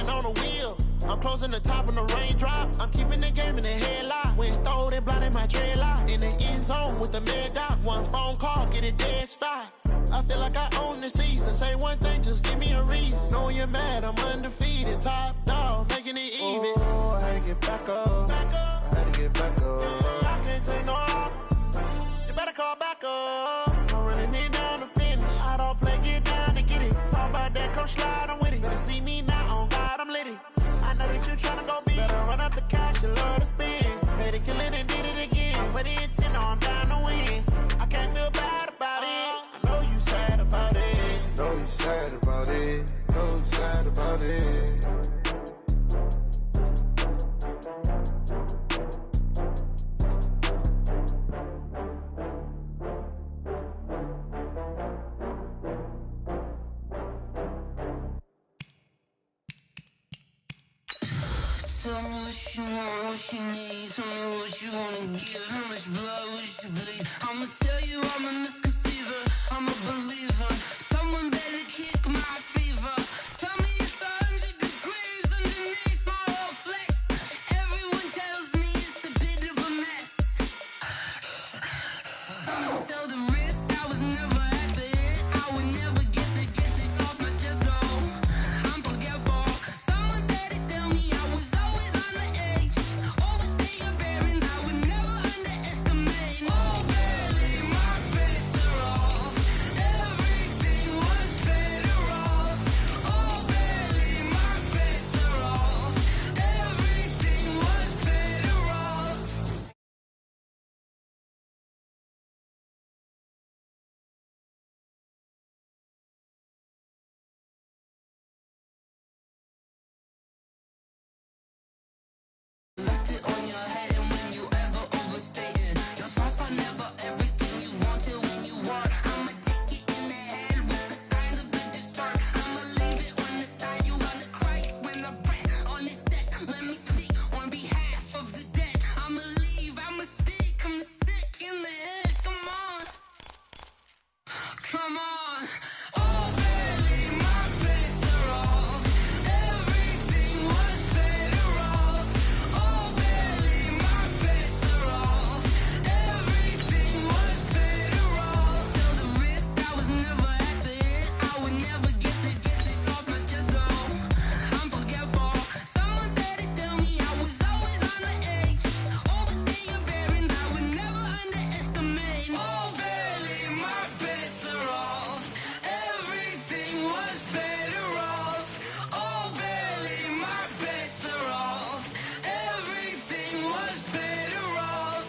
hand on the wheel. I'm closing the top on the raindrop. I'm keeping the game in the headlock. When throwed and blinded my dreadlock. In the end zone with the mad dot. One phone call, get it dead stop. I feel like I own the season. Say one thing, just give me a reason. Knowing you're mad, I'm undefeated. Top dog, making it even. Oh, I had to get back up. I had to get back up. I can't take no loss. You better call back up. I'm running it down to finish. I don't play, get down to get it. Talk about that, come slide, I'm with it. Better see me now, on God, I'm lit it. I know that you're trying to go big. Better run up the cash, you love to spend. Made it, kill it, and did it again. But the intent, no, I'm down to win. I can't feel bad about it. I know you sad about it. Know you sad about it. Know you sad about it. Tell me what you want, what you need. Tell me what you wanna give. How much blood would you bleed? I'ma tell you I'm a misconceiver. I'm a believer. Someone better kick my fever. Tell me it's 100 degrees underneath my whole flesh. Everyone tells me it's a bit of a mess. I'ma tell the risk I was never at the end. I would never get it off my chest. Oh, I'm forgetful. Someone better tell me I was always on the edge. Overstay your bearings, I would never underestimate. Oh, barely my bets are off. Everything was better off. Oh, barely my bets are off. Everything was better off. Left it on your head, and when you ever overstay it, your thoughts are never everything you wanted when you want. I'ma take it in the head with the signs of the distort. I'ma leave it on the side. You wanna cry when I breath on this set. Let me speak on behalf of the dead. I'ma leave, I'ma speak. I'm the sick in the head. Come on, come on. Oh, barely my bets are off. Everything was better off. Oh, barely my bets are off. Everything was better off. Tell the risk I was never at the end. I would never get it off my chest. Oh, I'm forgetful. Someone better tell me I was always on the edge. Overstay your bearings, I would never underestimate. Oh, barely my bets are off. Everything was better off. Oh, barely my bets are off. Everything was better off.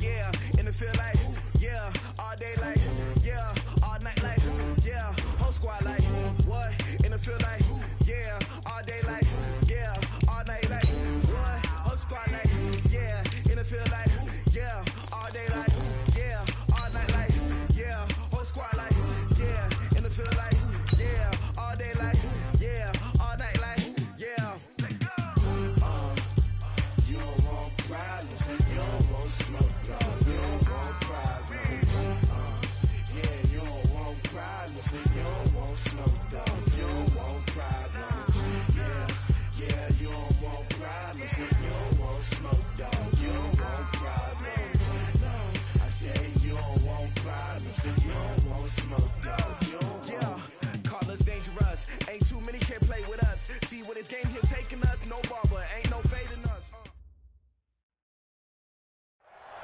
Yeah, and it feel like, yeah, all day like, yeah, all night like, yeah, whole squad like, what? And it feel like, yeah, all day like, yeah, all night like, what? Whole squad like, yeah, and it feel like, yeah, all day like, yeah, all night like, yeah, whole squad like, yeah, and it feel like, yeah, all day like, yeah, all night like, yeah. You don't want problems, you don't want smoke, dog. You don't want problems. Yeah, you don't want problems, you don't want smoke, dog. You don't want problems. Yeah, you don't want problems, you don't want smoke, dog. You don't want problems. No, I say you don't want problems, you don't want smoke, dog. You don't yeah, call us dangerous. Ain't too many can play with us. See what this game here taking us. No barber, ain't no fading us.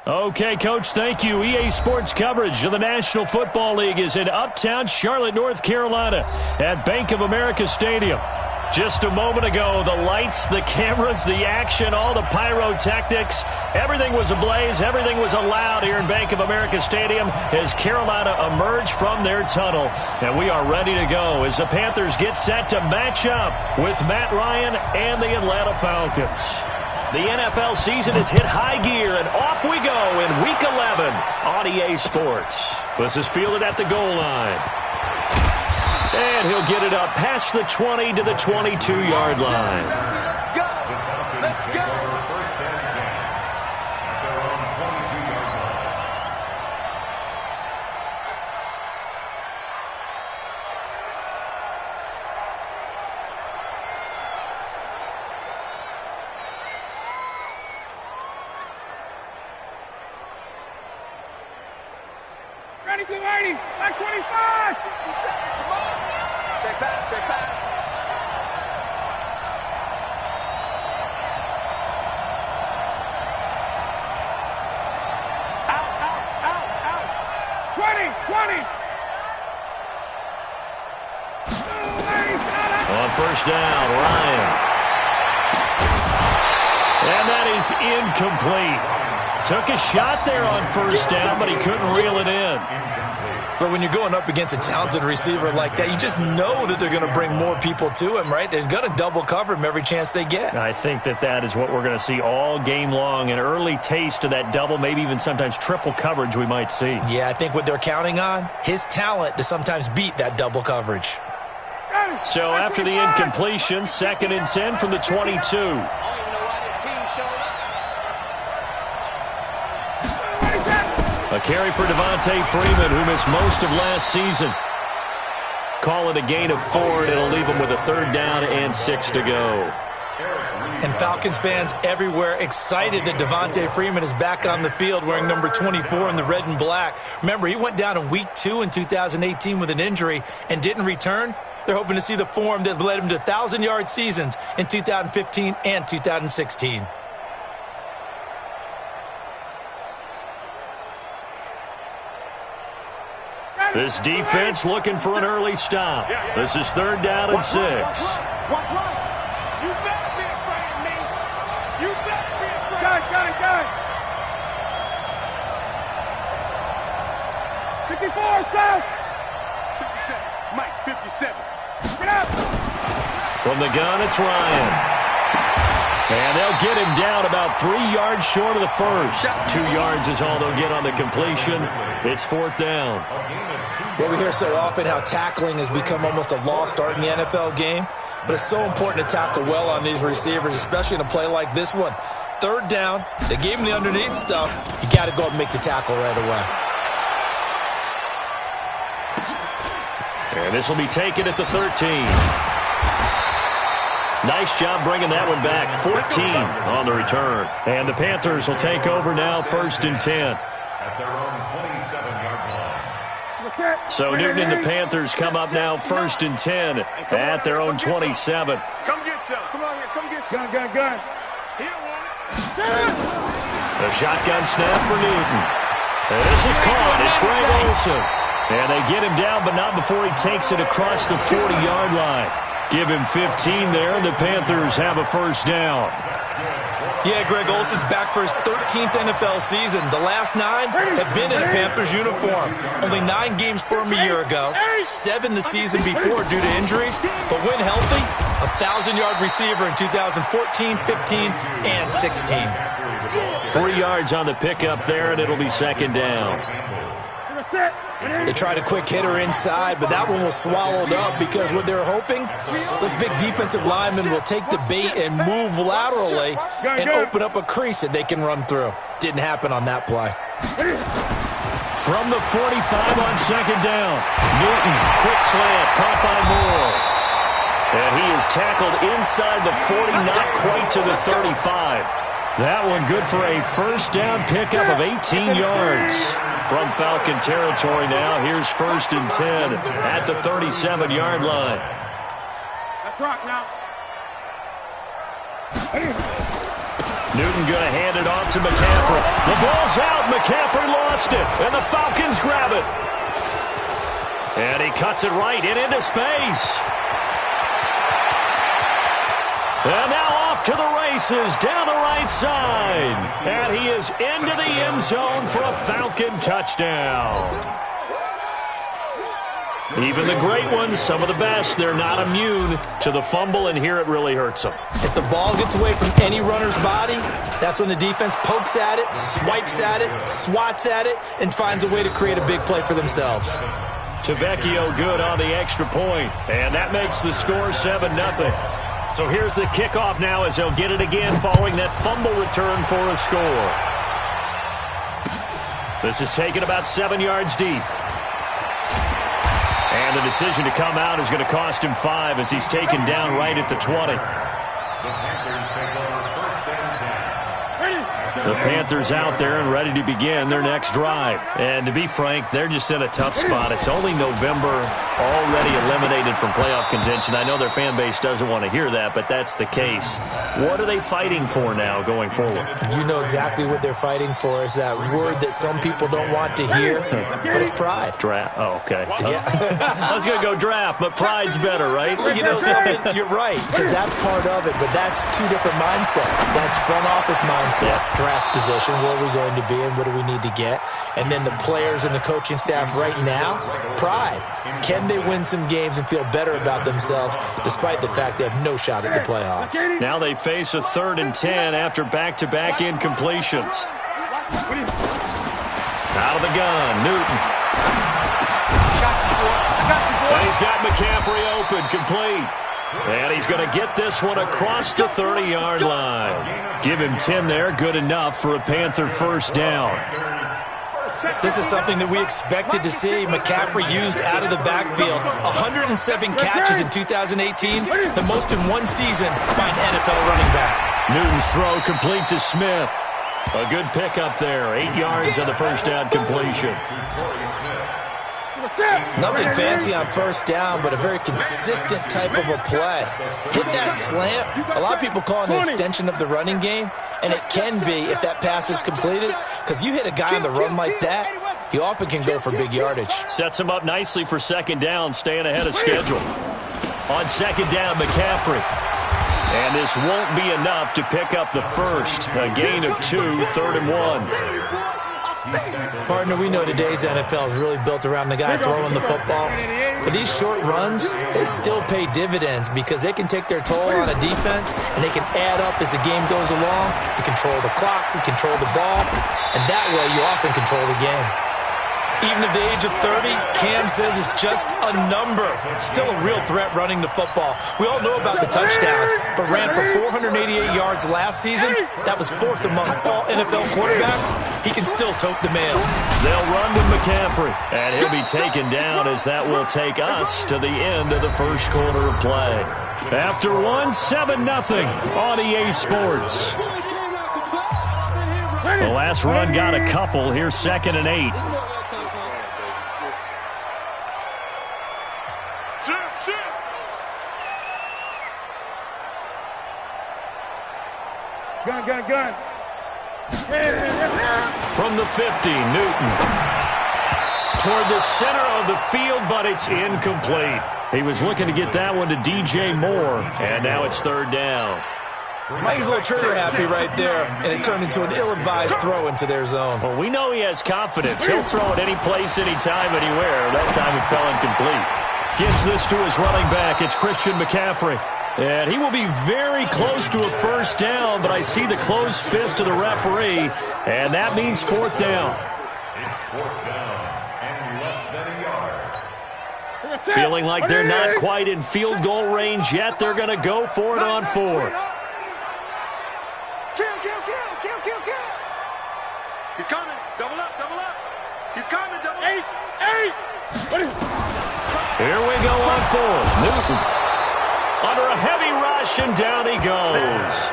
Okay, Coach, thank you. EA Sports coverage of the National Football League is in Uptown Charlotte, North Carolina at Bank of America Stadium. Just a moment ago, the lights, the cameras, the action, all the pyrotechnics, everything was ablaze, everything was allowed here in Bank of America Stadium as Carolina emerged from their tunnel. And we are ready to go as the Panthers get set to match up with Matt Ryan and the Atlanta Falcons. The NFL season has hit high gear, and off we go in Week 11 on EA Sports. This is fielded at the goal line. And he'll get it up past the 20 to the 22-yard line. Go! Let's go! Back 25. Come on. Check back, check back. Out. 20. On first down, Ryan. And that is incomplete. Took a shot there on first down, but he couldn't reel it in. But when you're going up against a talented receiver like that, you just know that they're going to bring more people to him, right? They're going to double cover him every chance they get. I think that is what we're going to see all game long. An early taste of that double, maybe even sometimes triple coverage we might see. Yeah, I think what they're counting on, his talent to sometimes beat that double coverage. So after the incompletion, 2nd and 10 from the 22. A carry for Devontae Freeman, who missed most of last season. Call it a gain of 4, and it'll leave him with a 3rd down and 6 to go. And Falcons fans everywhere excited that Devontae Freeman is back on the field wearing number 24 in the red and black. Remember, he went down in Week 2 in 2018 with an injury and didn't return. They're hoping to see the form that led him to 1,000-yard seasons in 2015 and 2016. This defense looking for an early stop. This is 3rd down and 6. You better be afraid of me. You better be afraid. Got it. 54, south. 57. Mike, 57. Get up. From the gun, it's Ryan. And they'll get him down about 3 yards short of the first. 2 yards is all they'll get on the completion. It's 4th down. Well, we hear so often how tackling has become almost a lost art in the NFL game. But it's so important to tackle well on these receivers, especially in a play like this one. 3rd down, they gave him the underneath stuff. You got to go up and make the tackle right away. And this will be taken at the 13. Nice job bringing that one back. 14 on the return. And the Panthers will take over now, 1st and 10. At their own 27-yard line. So Newton and the Panthers come up now, 1st and 10 at their own 27. Come get some. Come on here. Come get some. Gun. He don't want it. The shotgun snap for Newton. And this is caught. It's Greg Olsen. And they get him down, but not before he takes it across the 40-yard line. Give him 15 there, and the Panthers have a 1st down. Yeah, Greg Olsen's back for his 13th NFL season. The last 9 have been in a Panthers uniform. Only 9 games for him a year ago, 7 the season before due to injuries. But when healthy, a 1,000-yard receiver in 2014, 15, and 16. 3 yards on the pickup there, and it'll be 2nd down. They tried a quick hitter inside, but that one was swallowed up because what they're hoping, those big defensive linemen will take the bait and move laterally and open up a crease that they can run through. Didn't happen on that play. From the 45 on 2nd down, Newton, quick slant, caught by Moore. And he is tackled inside the 40, not quite to the 35. That one good for a 1st down pickup of 18 yards. From Falcon territory now, here's 1st and 10 at the 37-yard line. That's rock now. Newton going to hand it off to McCaffrey. The ball's out. McCaffrey lost it, and the Falcons grab it. And he cuts it right into space. And now off to the races down the right side. And he is into the end zone for a Falcon touchdown. Even the great ones, some of the best, they're not immune to the fumble, and here it really hurts them. If the ball gets away from any runner's body, that's when the defense pokes at it, swipes at it, swats at it, and finds a way to create a big play for themselves. Tavecchio good on the extra point, and that makes the score 7-0. So here's the kickoff now as they'll get it again following that fumble return for a score. This is taken about 7 yards deep. And the decision to come out is going to cost him 5 as he's taken down right at the 20. The Panthers take over 1st and 10. The Panthers out there and ready to begin their next drive. And to be frank, they're just in a tough spot. It's only November, already eliminated from playoff contention. I know their fan base doesn't want to hear that, but that's the case. What are they fighting for now going forward? You know exactly what they're fighting for. Is that word that some people don't want to hear, but it's pride. Draft. Oh, okay. Yeah. I was going to go draft, but pride's better, right? You know something? You're right, because that's part of it, but that's two different mindsets. That's front office mindset, draft position, where are we going to be and what do we need to get? And then the players and the coaching staff right now, pride. Can they win some games and feel better about themselves despite the fact they have no shot at the playoffs? Now they face a 3rd and 10 after back-to-back incompletions. Out of the gun, Newton. And he's got McCaffrey open, complete. And he's going to get this one across the 30-yard line. Give him 10 there, good enough for a Panther first down. This is something that we expected to see. McCaffrey used out of the backfield. 107 catches in 2018, the most in one season by an NFL running back. Newton's throw complete to Smith. A good pickup there, 8 yards on the first down completion. Nothing fancy on first down, but a very consistent type of a play. Hit that slant. A lot of people call it an extension of the running game, and it can be if that pass is completed, because you hit a guy on the run like that, he often can go for big yardage. Sets him up nicely for second down, staying ahead of schedule. On second down, McCaffrey. And this won't be enough to pick up the first. A gain of 2, 3rd and 1. Partner, we know today's NFL is really built around the guy throwing the football. But these short runs, they still pay dividends because they can take their toll on a defense and they can add up as the game goes along. You control the clock, you control the ball, and that way you often control the game. Even at the age of 30, Cam says it's just a number. Still a real threat running the football. We all know about the touchdowns, but ran for 488 yards last season. That was 4th among all NFL quarterbacks. He can still tote the mail. They'll run with McCaffrey, and he'll be taken down as that will take us to the end of the first quarter of play. After one, 7-0 on EA Sports. The last run got a couple. Here's 2nd and 8. Gun. From the 50, Newton. Toward the center of the field, but it's incomplete. He was looking to get that one to DJ Moore, and now it's 3rd down. He's a little trigger happy right there, and it turned into an ill-advised throw into their zone. Well, we know he has confidence. He'll throw it any place, anytime, anywhere. That time it fell incomplete. Gives this to his running back. It's Christian McCaffrey. And he will be very close to a first down, but I see the closed fist of the referee, and that means 4th down. It's 4th down and less than a yard. Feeling like they're not quite in field goal range yet. They're going to go for it on 4th. Kill. He's coming. Double up. He's coming. Double up. 8. Here we go on 4th. Newton. Under a heavy rush, and down he goes.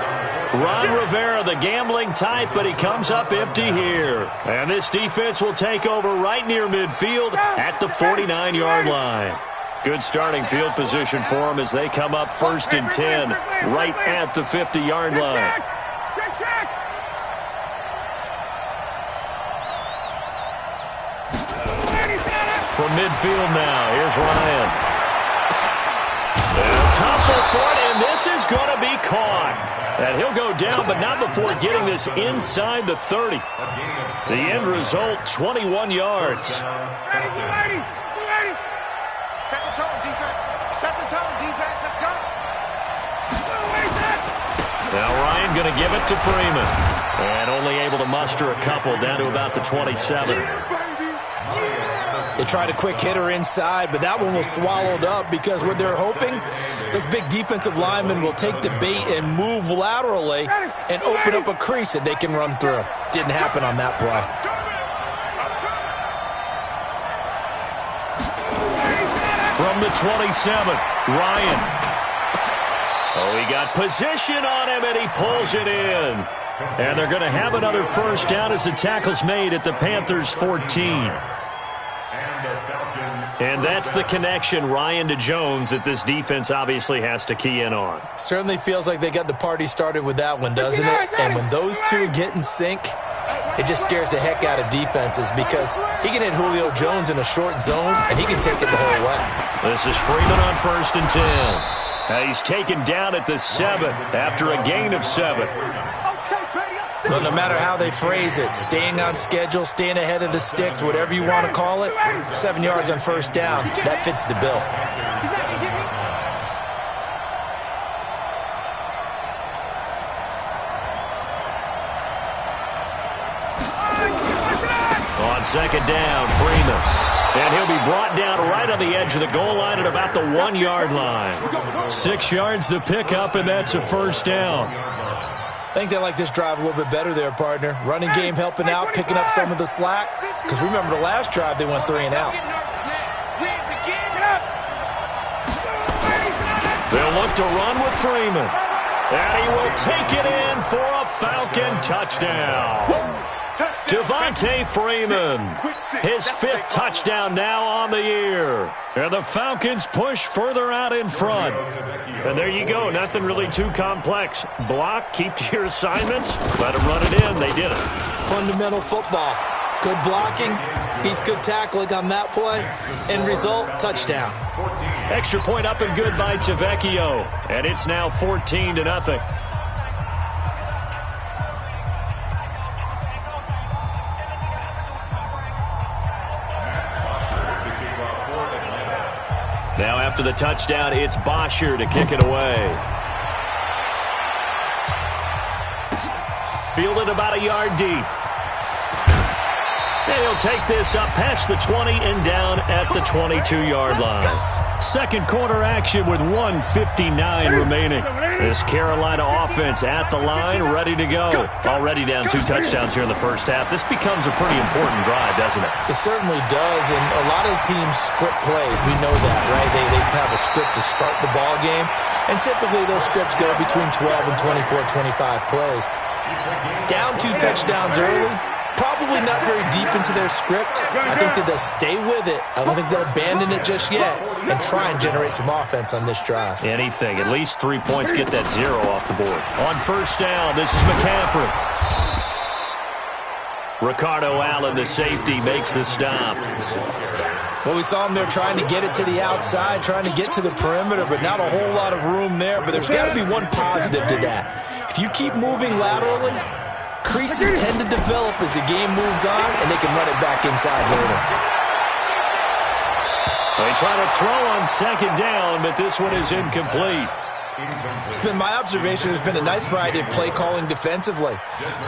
Ron Rivera, the gambling type, but he comes up empty here. And this defense will take over right near midfield at the 49-yard line. Good starting field position for them as they come up 1st and 10, right at the 50-yard line. From midfield now, here's Ryan. Tussle for it, and this is going to be caught. And he'll go down, but not before getting this inside the 30. The end result, 21 yards. Set the tone, defense. Let's go. Now Ryan going to give it to Freeman. And only able to muster a couple down to about the 27. They tried a quick hitter inside, but that one was swallowed up because what they're hoping, those big defensive linemen will take the bait and move laterally and open up a crease that they can run through. Didn't happen on that play. From the 27, Ryan. Oh, he got position on him, and he pulls it in. And they're going to have another first down as the tackle's made at the Panthers 14. And that's the connection, Ryan, to Jones, that this defense obviously has to key in on. Certainly feels like they got the party started with that one, doesn't it? And when those two get in sync, it just scares the heck out of defenses because he can hit Julio Jones in a short zone, and he can take it the whole way. This is Freeman on 1st and 10. He's taken down at the 7 after a gain of 7. Well, no matter how they phrase it, staying on schedule, staying ahead of the sticks, whatever you want to call it, 7 yards on first down, that fits the bill. On 2nd down, Freeman. And he'll be brought down right on the edge of the goal line at about the 1-yard line. 6 yards the pickup, and that's a first down. I think they like this drive a little bit better there, partner. Running game helping out, picking up some of the slack. Because remember the last drive, they went 3 and out. They'll look to run with Freeman. And he will take it in for a Falcon touchdown. Devontae Freeman, his 5th touchdown now on the year. And the Falcons push further out in front. And there you go, nothing really too complex. Block, keep to your assignments, let them run it in. They did it. Fundamental football. Good blocking beats good tackling on that play. End result, touchdown. Extra point up and good by Tavecchio. And it's now 14-0. Now after the touchdown, it's Bosher to kick it away. Fielded about a yard deep. And he'll take this up past the 20 and down at the 22-yard line. Second quarter action with 1:59 remaining. This Carolina offense at the line, ready to go. Already down 2 touchdowns here in the first half. This becomes a pretty important drive, doesn't it? It certainly does, and a lot of teams script plays. We know that, right? They have a script to start the ball game, and typically those scripts go between 12 and 24, 25 plays. Down 2 touchdowns early. Probably not very deep into their script. I think that they'll stay with it. I don't think they'll abandon it just yet and try and generate some offense on this drive. Anything. At least 3 points. Get that 0 off the board. On first down, this is McCaffrey. Ricardo Allen, the safety, makes the stop. Well, we saw him there trying to get it to the outside, trying to get to the perimeter, but not a whole lot of room there. But there's got to be one positive to that. If you keep moving laterally, creases tend to develop as the game moves on, and they can run it back inside later. They try to throw on second down, but this one is incomplete. It's been my observation there's been a nice variety of play calling defensively.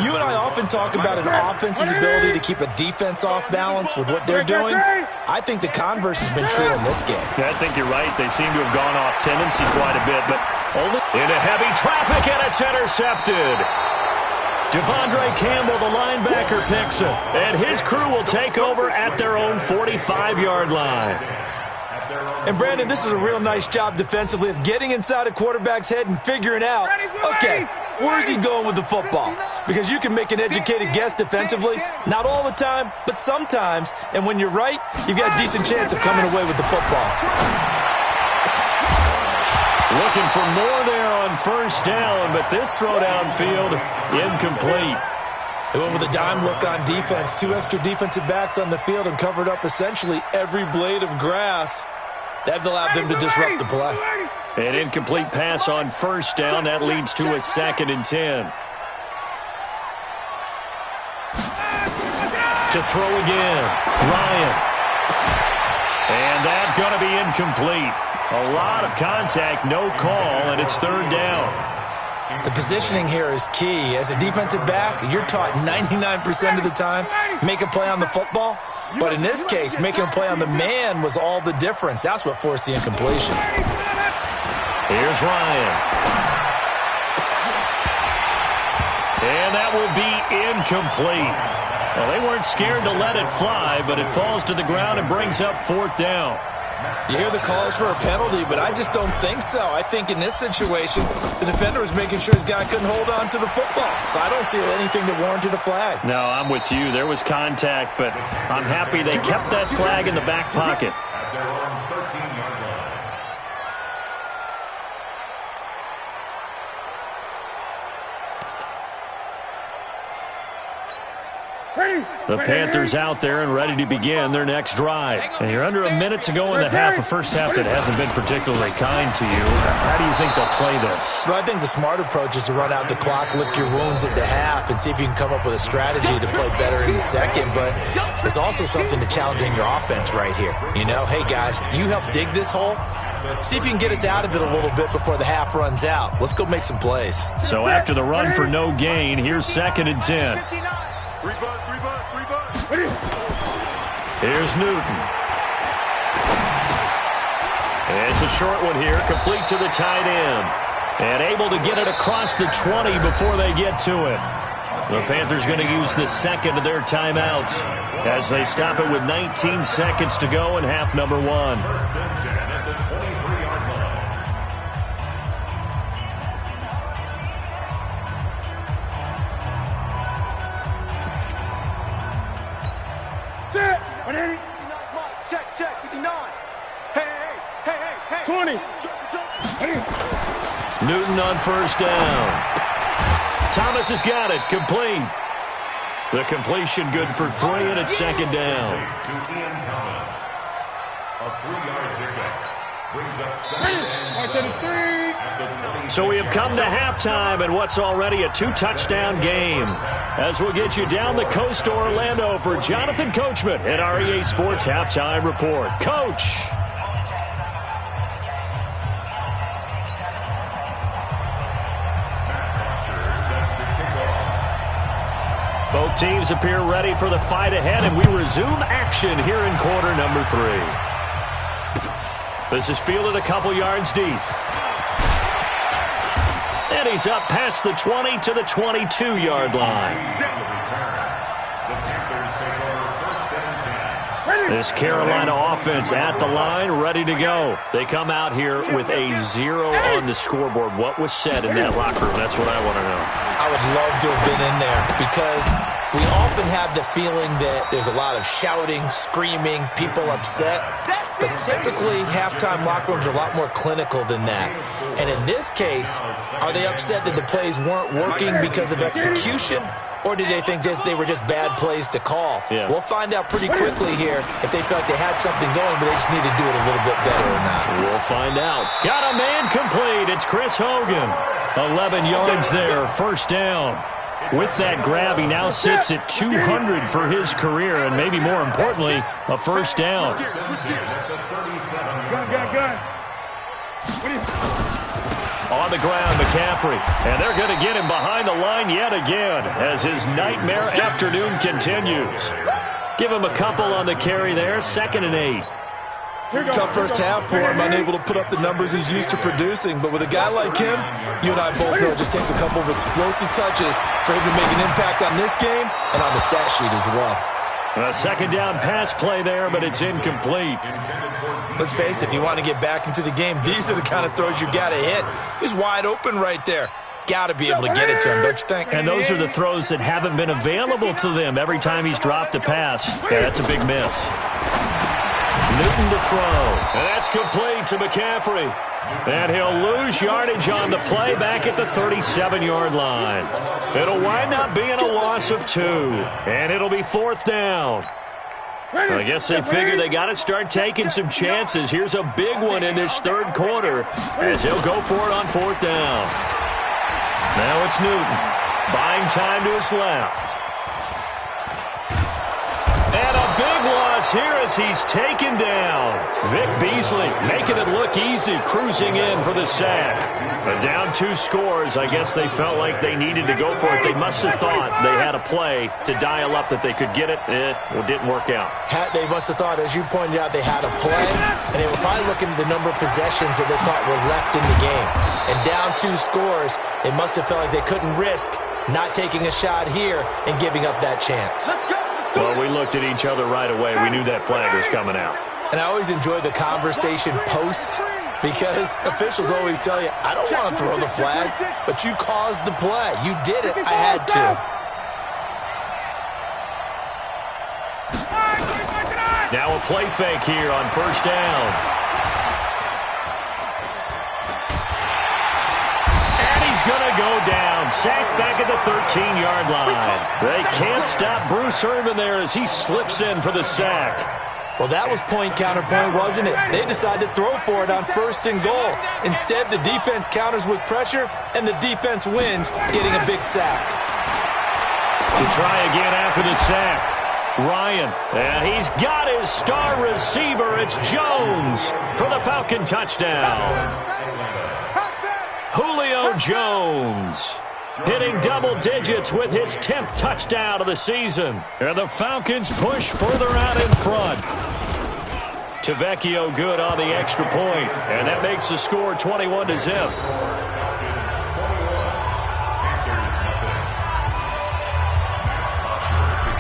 You and I often talk about an offense's ability to keep a defense off balance with what they're doing. I think the converse has been true in this game. Yeah, I think you're right. They seem to have gone off tendency quite a bit, but into heavy traffic, and it's intercepted. Devondre Campbell, the linebacker, picks it, and his crew will take over at their own 45-yard line. And, Brandon, this is a real nice job defensively of getting inside a quarterback's head and figuring out, okay, where's he going with the football? Because you can make an educated guess defensively, not all the time, but sometimes, and when you're right, you've got a decent chance of coming away with the football. Looking for more there on first down, but this throw downfield, incomplete. They went with a dime look on defense. 2 extra defensive backs on the field and covered up essentially every blade of grass. That allowed them to disrupt the play. An incomplete pass on first down. That leads to a 2nd and 10. To throw again, Ryan. And that's going to be incomplete. A lot of contact, no call, and it's 3rd down. The positioning here is key. As a defensive back, you're taught 99% of the time, make a play on the football. But in this case, making a play on the man was all the difference. That's what forced the incompletion. Here's Ryan. And that will be incomplete. Well, they weren't scared to let it fly, but it falls to the ground and brings up 4th down. You hear the calls for a penalty, but I just don't think so. I think in this situation, the defender was making sure his guy couldn't hold on to the football. So I don't see anything that warranted a flag. No, I'm with you. There was contact, but I'm happy they kept that flag in the back pocket. At their own 13-yard line. The Panthers out there and ready to begin their next drive. And you're under a minute to go in the half, a first half that hasn't been particularly kind to you. How do you think they'll play this? Well, I think the smart approach is to run out the clock, lick your wounds at the half, and see if you can come up with a strategy to play better in the second. But there's also something to challenging your offense right here. You know, hey, guys, you help dig this hole. See if you can get us out of it a little bit before the half runs out. Let's go make some plays. So after the run for no gain, here's 2nd and 10. Here's Newton. It's a short one here, complete to the tight end. And able to get it across the 20 before they get to it. The Panthers going to use the second of their timeouts as they stop it with 19 seconds to go in half number 1. First and 10 at the 23-yard line. Set. 180. Check, 59. Hey. 20. Newton on first down. Thomas has got it, complete. The completion good for 3, and it's 2nd down. To Ian Thomas. A 3-yard pickup. Brings up 2nd and 7 at the 20. So we have come to halftime in what's already a 2-touchdown game. As we'll get you down the coast to Orlando for Jonathan Coachman at our EA Sports Halftime Report. Coach. Both teams appear ready for the fight ahead, and we resume action here in quarter number 3. This is fielded a couple yards deep. And he's up past the 20 to the 22-yard line. The Panthers take over 1st and 10. This Carolina offense at the line, ready to go. They come out here with a 0 on the scoreboard. What was said in that locker room? That's what I want to know. I would love to have been in there because we often have the feeling that there's a lot of shouting, screaming, people upset. But typically, halftime locker rooms are a lot more clinical than that. And in this case, are they upset that the plays weren't working because of execution? Or did they think they were just bad plays to call? Yeah. We'll find out pretty quickly here if they felt like they had something going, but they just need to do it a little bit better or not. We'll find out. Got a man complete. It's Chris Hogan. 11 yards there, first down. With that grab, he now sits at 200 for his career, and maybe more importantly, a first down. Gun. On the ground, McCaffrey. And they're going to get him behind the line yet again as his nightmare afternoon continues. Give him a couple on the carry there, 2nd and 8. Tough first half for him, unable to put up the numbers he's used to producing. But with a guy like him, you and I both know it just takes a couple of explosive touches for him to make an impact on this game and on the stat sheet as well. A 2nd down pass play there, but it's incomplete. Let's face it, if you want to get back into the game, these are the kind of throws you got to hit. He's wide open right there. Got to be able to get it to him, don't you think? And those are the throws that haven't been available to them every time he's dropped a pass. Yeah, that's a big miss. Newton to throw. And that's complete to McCaffrey. And he'll lose yardage on the play back at the 37-yard line. It'll wind up being a loss of 2. And it'll be 4th down. I guess they figure they got to start taking some chances. Here's a big one in this 3rd quarter as he'll go for it on 4th down. Now it's Newton. Buying time to his left. And a big loss here as he's taken down. Vic Beasley making it look easy, cruising in for the sack. Down 2 scores. I guess they felt like they needed to go for it. They must have thought they had a play to dial up that they could get it. It didn't work out. They must have thought, as you pointed out, they had a play, and they were probably looking at the number of possessions that they thought were left in the game. And down 2 scores, they must have felt like they couldn't risk not taking a shot here and giving up that chance. Well, we looked at each other right away. We knew that flag was coming out. And I always enjoy the conversation post because officials always tell you, I don't want to throw the flag, but you caused the play. You did it. I had to. Now a play fake here on first down. And he's going to go down. Sacked back at the 13-yard line. They can't stop Bruce Irvin there as he slips in for the sack. Well, that was point counterpoint, wasn't it? They decided to throw for it on first and goal. Instead, the defense counters with pressure, and the defense wins, getting a big sack. To try again after the sack. Ryan, and he's got his star receiver. It's Jones for the Falcon touchdown. Julio Jones hitting double digits with his 10th touchdown of the season. And the Falcons push further out in front. Tavecchio good on the extra point, and that makes the score 21-0.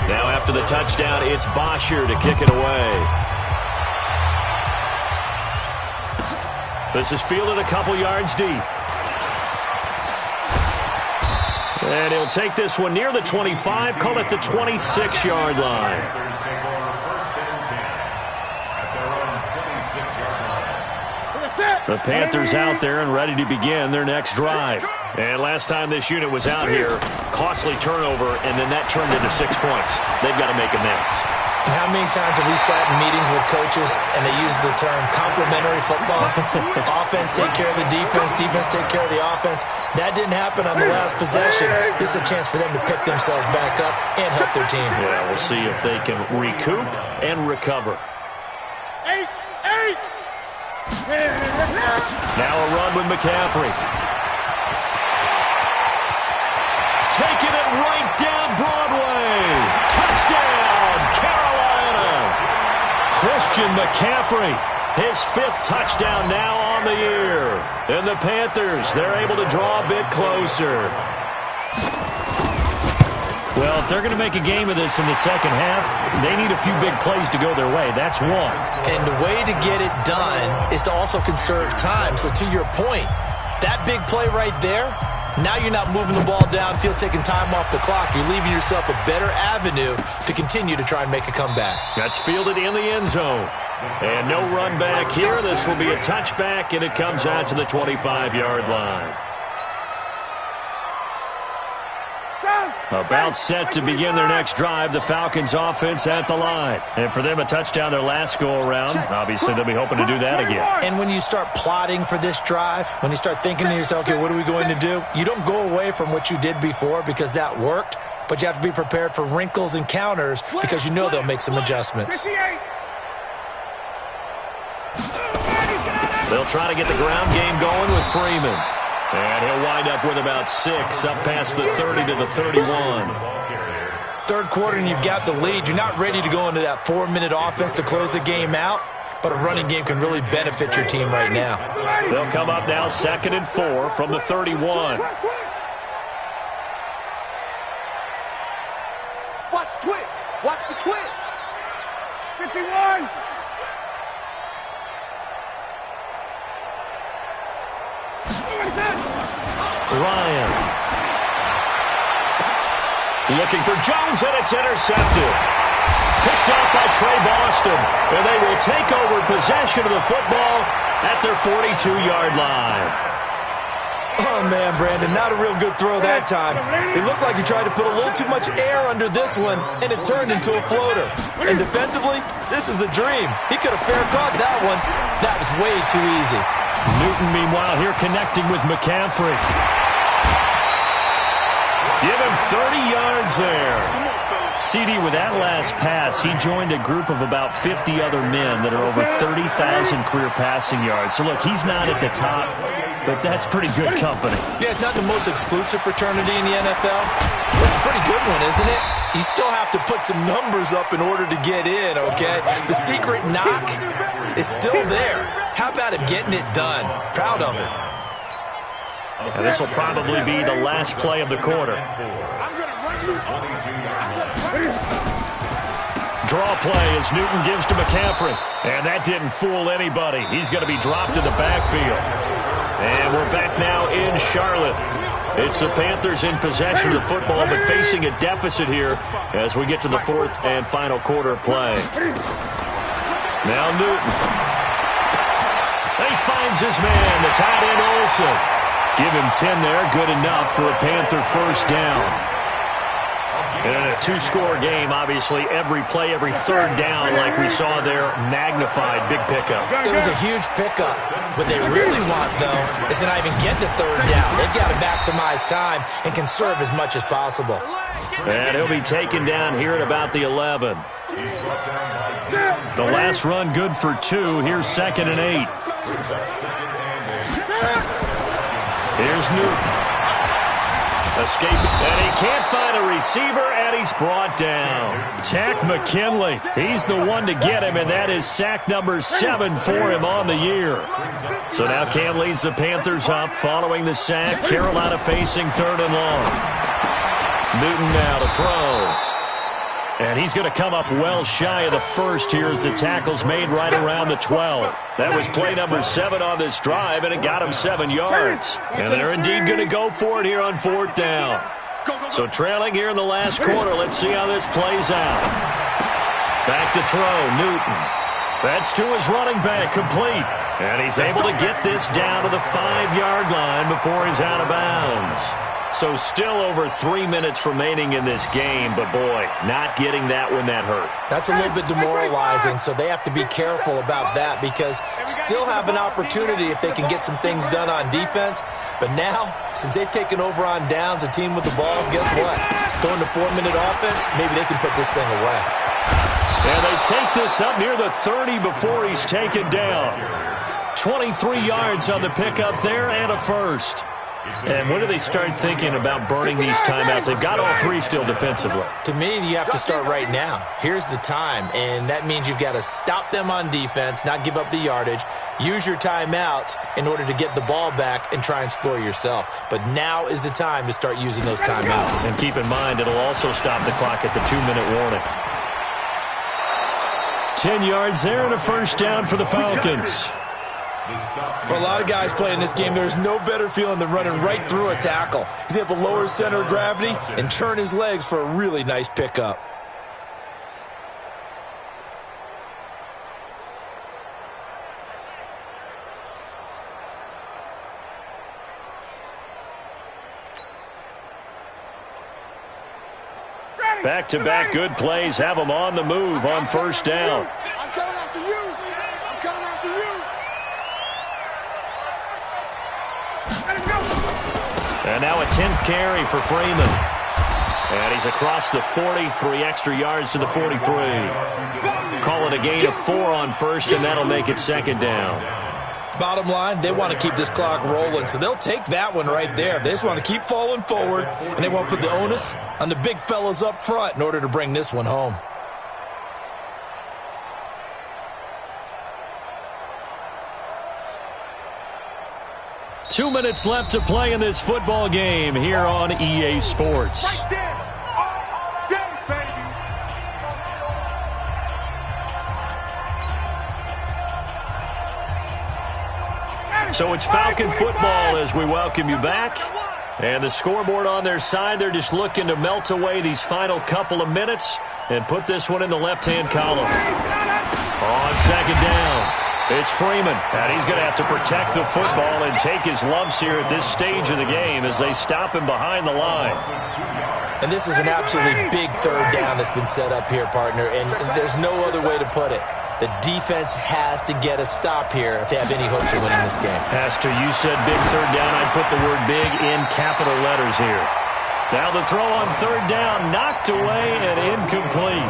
Now after the touchdown, it's Bosher to kick it away. This is fielded a couple yards deep. And he'll take this one near the 25, call it the 26-yard line. The Panthers out there and ready to begin their next drive. And last time this unit was out here, costly turnover, and then that turned into 6 points. They've got to make amends. And how many times have we sat in meetings with coaches and they use the term complementary football? Offense take care of the defense, defense take care of the offense. That didn't happen on the last possession. This is a chance for them to pick themselves back up and help their team. Yeah, we'll see if they can recoup and recover. Now a run with McCaffrey. Taking it right down Broadway. Touchdown, Carolina. Christian McCaffrey, his 5th touchdown now on the year. And the Panthers, they're able to draw a bit closer. Well, if they're going to make a game of this in the second half, they need a few big plays to go their way. That's one. And the way to get it done is to also conserve time. So to your point, that big play right there, now you're not moving the ball downfield, taking time off the clock. You're leaving yourself a better avenue to continue to try and make a comeback. That's fielded in the end zone. And no run back here. This will be a touchback, and it comes out to the 25-yard line. About set to begin their next drive, the Falcons offense at the line. And for them, a touchdown their last go-around. Obviously, they'll be hoping to do that again. And when you start plotting for this drive, when you start thinking to yourself, okay, what are we going to do? You don't go away from what you did before because that worked, but you have to be prepared for wrinkles and counters because you know they'll make some adjustments. They'll try to get the ground game going with Freeman. And he'll wind up with about 6, up past the 30 to the 31. Third quarter and you've got the lead. You're not ready to go into that 4-minute offense to close the game out, but a running game can really benefit your team right now. They'll come up now 2nd and 4 from the 31. Watch the twist. Watch the twist. 51. Ryan. Looking for Jones, and it's intercepted. Picked off by Trey Boston, and they will take over possession of the football at their 42-yard line. Oh, man, Brandon, not a real good throw that time. It looked like he tried to put a little too much air under this one, and it turned into a floater. And defensively, this is a dream. He could have fair caught that one. That was way too easy. Newton, meanwhile, here connecting with McCaffrey. Give him 30 yards there. CD, with that last pass, he joined a group of about 50 other men that are over 30,000 career passing yards. So, look, he's not at the top, but that's pretty good company. Yeah, it's not the most exclusive fraternity in the NFL. But it's a pretty good one, isn't it? You still have to put some numbers up in order to get in, okay? The secret knock is still there. How about him getting it done? Proud of it. And this will probably be the last play of the quarter. Draw play as Newton gives to McCaffrey. And that didn't fool anybody. He's going to be dropped in the backfield. And we're back now in Charlotte. It's the Panthers in possession of the football, but facing a deficit here as we get to the fourth and final quarter of play. Now Newton. He finds his man, the tight end Olsen. Give him 10 there, good enough for a Panther first down. In a two-score game, obviously, every play, every third down, like we saw there, magnified, big pickup. It was a huge pickup. What they really want, though, is to not even get to third down. They've got to maximize time and conserve as much as possible. And he'll be taken down here at about the 11. The last run good for 2. Here's 2nd and 8. Here's Newton. Escape, and he can't find a receiver, and he's brought down. Tack McKinley, he's the one to get him, and that is sack number 7 for him on the year. So now Cam leads the Panthers up following the sack. Carolina facing 3rd and long. Newton now to throw. And he's going to come up well shy of the first here as the tackle's made right around the 12. That was play number 7 on this drive, and it got him 7 yards. And they're indeed going to go for it here on 4th down. So trailing here in the last quarter, let's see how this plays out. Back to throw, Newton. That's to his running back, complete. And he's able to get this down to the 5-yard line before he's out of bounds. So still over 3 minutes remaining in this game, but boy, not getting that when that hurt. That's a little bit demoralizing, so they have to be careful about that because still have an opportunity if they can get some things done on defense. But now, since they've taken over on downs, a team with the ball, guess what? Going to 4-minute offense, maybe they can put this thing away. And they take this up near the 30 before he's taken down. 23 yards on the pickup there and a first. And when do they start thinking about burning these timeouts? They've got all 3 still defensively. To me, you have to start right now. Here's the time, and that means you've got to stop them on defense, not give up the yardage, use your timeouts in order to get the ball back and try and score yourself. But now is the time to start using those timeouts. And keep in mind, it'll also stop the clock at the 2-minute warning. 10 yards there and a first down for the Falcons. For a lot of guys playing this game, there's no better feeling than running right through a tackle. He's able to lower his center of gravity and turn his legs for a really nice pickup. Back-to-back good plays have them on the move on first down. I'm coming after you. I'm coming after you. And now a 10th carry for Freeman. And he's across the 40, 3 extra yards to the 43. Call it a gain of 4 on first, and that'll make it 2nd down. Bottom line, they want to keep this clock rolling, so they'll take that one right there. They just want to keep falling forward, and they want to put the onus on the big fellas up front in order to bring this one home. Two minutes left to play in this football game here on EA Sports. Right there. All day, baby. So it's Falcon football as we welcome you back. And the scoreboard on their side, they're just looking to melt away these final couple of minutes and put this one in the left-hand column. On 2nd down. It's Freeman, and he's going to have to protect the football and take his lumps here at this stage of the game as they stop him behind the line. And this is an absolutely big 3rd down that's been set up here, partner, and there's no other way to put it. The defense has to get a stop here if they have any hopes of winning this game. Pastor, you said big 3rd down. I'd put the word big in capital letters here. Now the throw on 3rd down, knocked away and incomplete.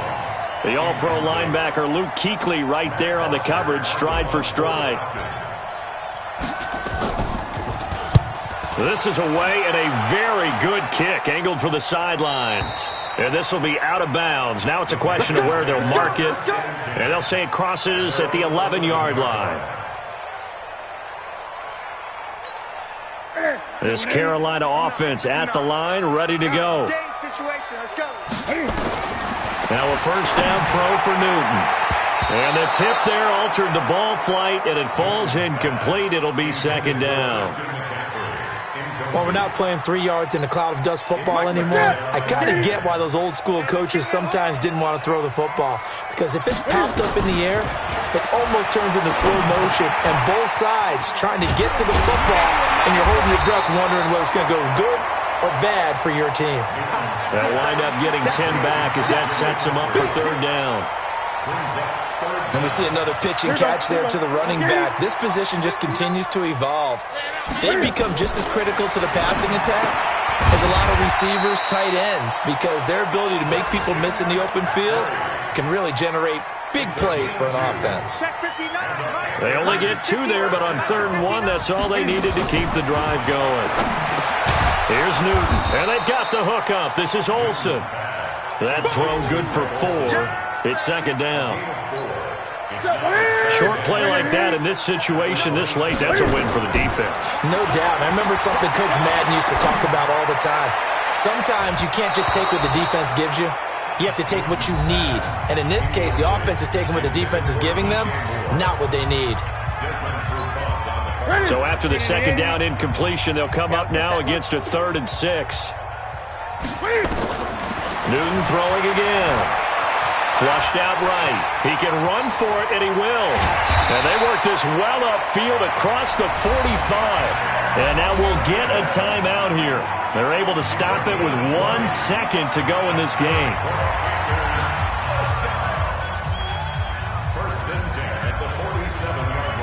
The all-pro linebacker Luke Kuechly right there on the coverage, stride for stride. This is away and a very good kick, angled for the sidelines. And this will be out of bounds. Now it's a question of where they'll mark it. And they'll say it crosses at the 11-yard line. This Carolina offense at the line, ready to go. Now a first down throw for Newton. And the tip there altered the ball flight, and it falls incomplete. It'll be second down. Well, we're not playing 3 yards in a cloud of dust football anymore. I kind of get why those old school coaches sometimes didn't want to throw the football, because if it's popped up in the air, it almost turns into slow motion, and both sides trying to get to the football, and you're holding your breath wondering whether it's going to go good or bad for your team. They'll wind up getting 10 back as that sets them up for third down. And we see another pitch and catch there to the running back. This position just continues to evolve. They become just as critical to the passing attack as a lot of receivers, tight ends, because their ability to make people miss in the open field can really generate big plays for an offense. They only get 2 there, but on 3rd and 1, that's all they needed to keep the drive going. Here's Newton, and they've got the hook up. This is Olsen. That throw good for 4. It's second down. Short play like that in this situation this late, that's a win for the defense. No doubt. I remember something Coach Madden used to talk about all the time. Sometimes you can't just take what the defense gives you. You have to take what you need. And in this case, the offense is taking what the defense is giving them, not what they need. So after the second down incompletion, they'll come up now against a 3rd and 6. Newton throwing again. Flushed out right. He can run for it, and he will. And they work this well upfield across the 45. And now we'll get a timeout here. They're able to stop it with 1 second to go in this game. First and 10 at the 47-yard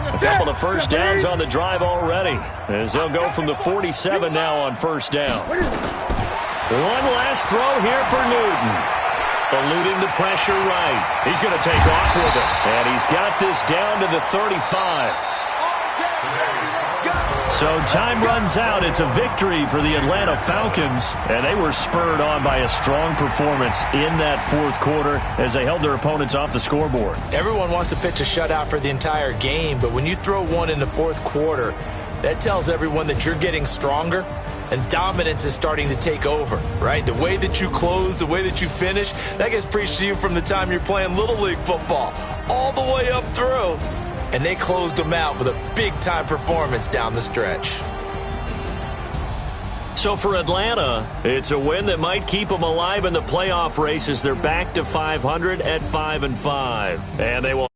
line. A couple of first downs on the drive already, as they'll go from the 47 now on first down. One last throw here for Newton. Eluding the pressure right. He's going to take off with it. And he's got this down to the 35. So time runs out. It's a victory for the Atlanta Falcons. And they were spurred on by a strong performance in that 4th quarter as they held their opponents off the scoreboard. Everyone wants to pitch a shutout for the entire game, but when you throw one in the 4th quarter, that tells everyone that you're getting stronger. And dominance is starting to take over, right? The way that you close, the way that you finish, that gets preached to you from the time you're playing Little League football all the way up through. And they closed them out with a big-time performance down the stretch. So for Atlanta, it's a win that might keep them alive in the playoff race as they're back to 500 at 5-5. And they will